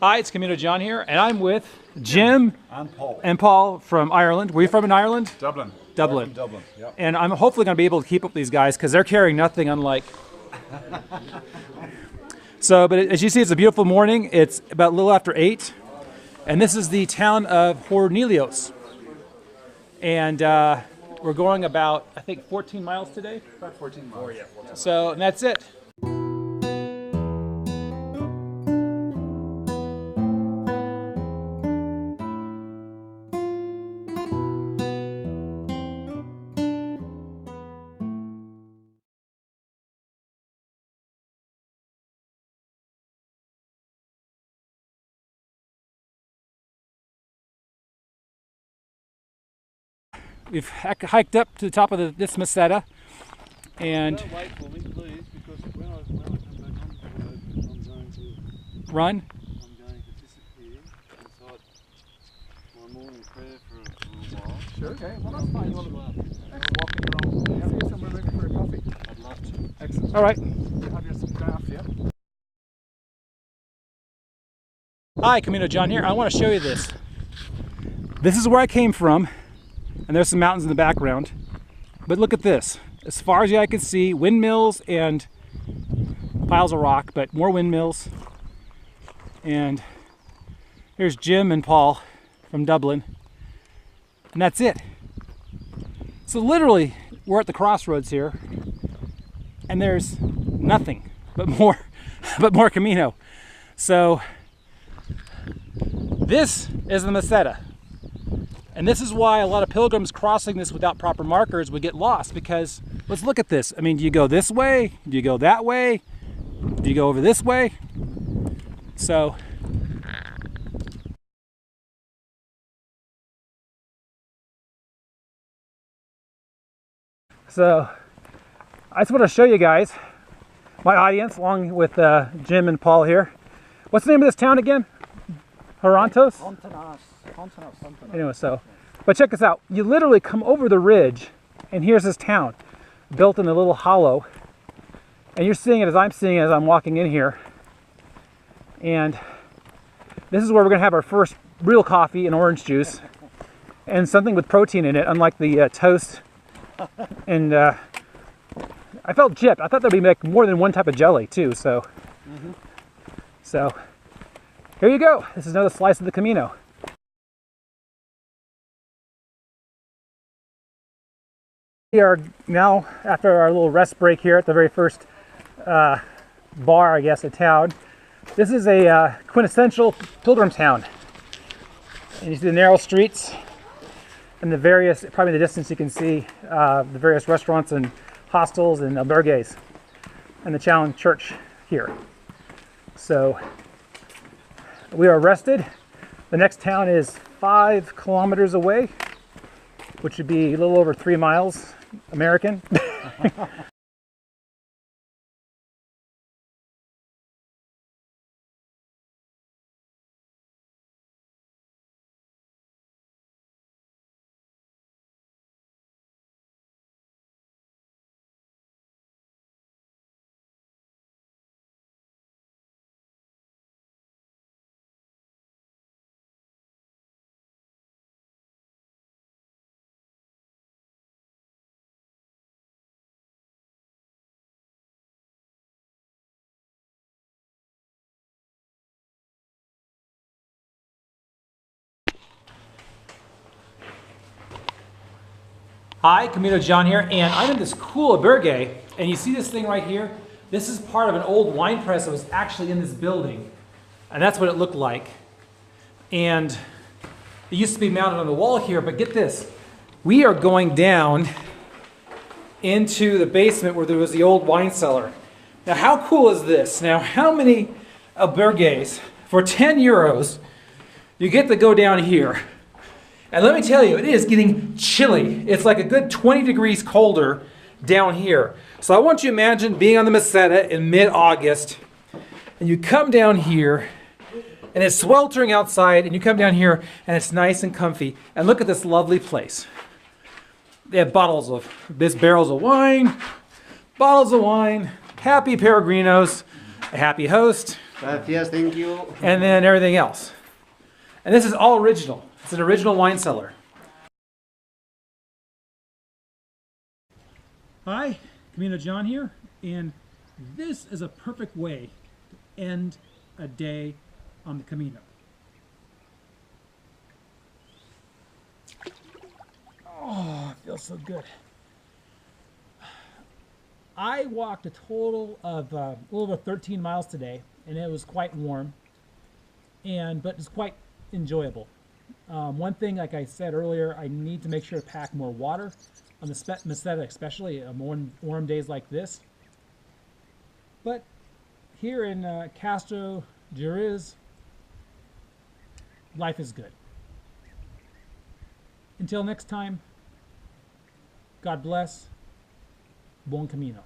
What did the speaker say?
Hi, it's Camino John here, and I'm with Jim and Paul from Ireland. Were you from in Ireland? Dublin. Dublin. From Dublin, yep. And I'm hopefully going to be able to keep up with these guys because they're carrying nothing unlike. So, but as you see, it's a beautiful morning. It's about a little after 8, and this is the town of Hornillos. And we're going about, I think, 14 miles today. About 14 miles. Yeah. So, and that's it. We've hiked up to the top of this meseta, and Don't wait for me, please, because when I come back on the road, I'm going to run. disappear inside my morning prayer for a little while. Sure, okay. Well, that's fine. You want to walking around? See somewhere maybe for a coffee? I'd love to. Excellent. All right. You have your staff, yeah? Hi, Camino John here. I want to show you this. This is where I came from, and there's some mountains in the background. But look at this. As far as the eye can see, windmills and piles of rock, but more windmills. And here's Jim and Paul from Dublin. And that's it. So literally, we're at the crossroads here, and there's nothing but more Camino. So this is the meseta. And this is why a lot of pilgrims crossing this without proper markers would get lost, because let's look at this. I mean, do you go this way? Do you go that way? Do you go over this way? So I just want to show you guys, my audience, along with Jim and Paul here. What's the name of this town again? Hornillos? Anyway, but check this out. You literally come over the ridge, and here's this town, built in a little hollow. And you're seeing it as I'm seeing it as I'm walking in here. And this is where we're going to have our first real coffee and orange juice, and something with protein in it, unlike the toast. And I felt gypped. I thought there'd be like more than one type of jelly too. So here you go. This is another slice of the Camino. We are now, after our little rest break here at the very first bar, I guess, of town. This is a quintessential pilgrim town. And you see the narrow streets and the various, probably in the distance you can see the various restaurants and hostels and albergues and the Chalon church here. So we are rested. The next town is 5 kilometers away, which would be a little over 3 miles American. Hi, Camino John here, and I'm in this cool albergue, and you see this thing right here? This is part of an old wine press that was actually in this building, and that's what it looked like. And it used to be mounted on the wall here, but get this. We are going down into the basement where there was the old wine cellar. Now, how cool is this? Now, how many albergues, for 10 euros, you get to go down here? And let me tell you, it is getting chilly. It's like a good 20 degrees colder down here. So I want you to imagine being on the meseta in mid-August, and you come down here, and it's sweltering outside, and you come down here, and it's nice and comfy. And look at this lovely place. They have barrels of wine, happy peregrinos, a happy host, Gracias, thank you. and then everything else. And this is all original. It's an original wine cellar. Hi, Camino John here, and this is a perfect way to end a day on the Camino. Oh, it feels so good. I walked a total of a little over 13 miles today, and it was quite warm, but it's quite enjoyable. One thing, like I said earlier, I need to make sure to pack more water on the Meseta, especially on warm days like this. But here in Castrojeriz, life is good. Until next time, God bless. Buen camino.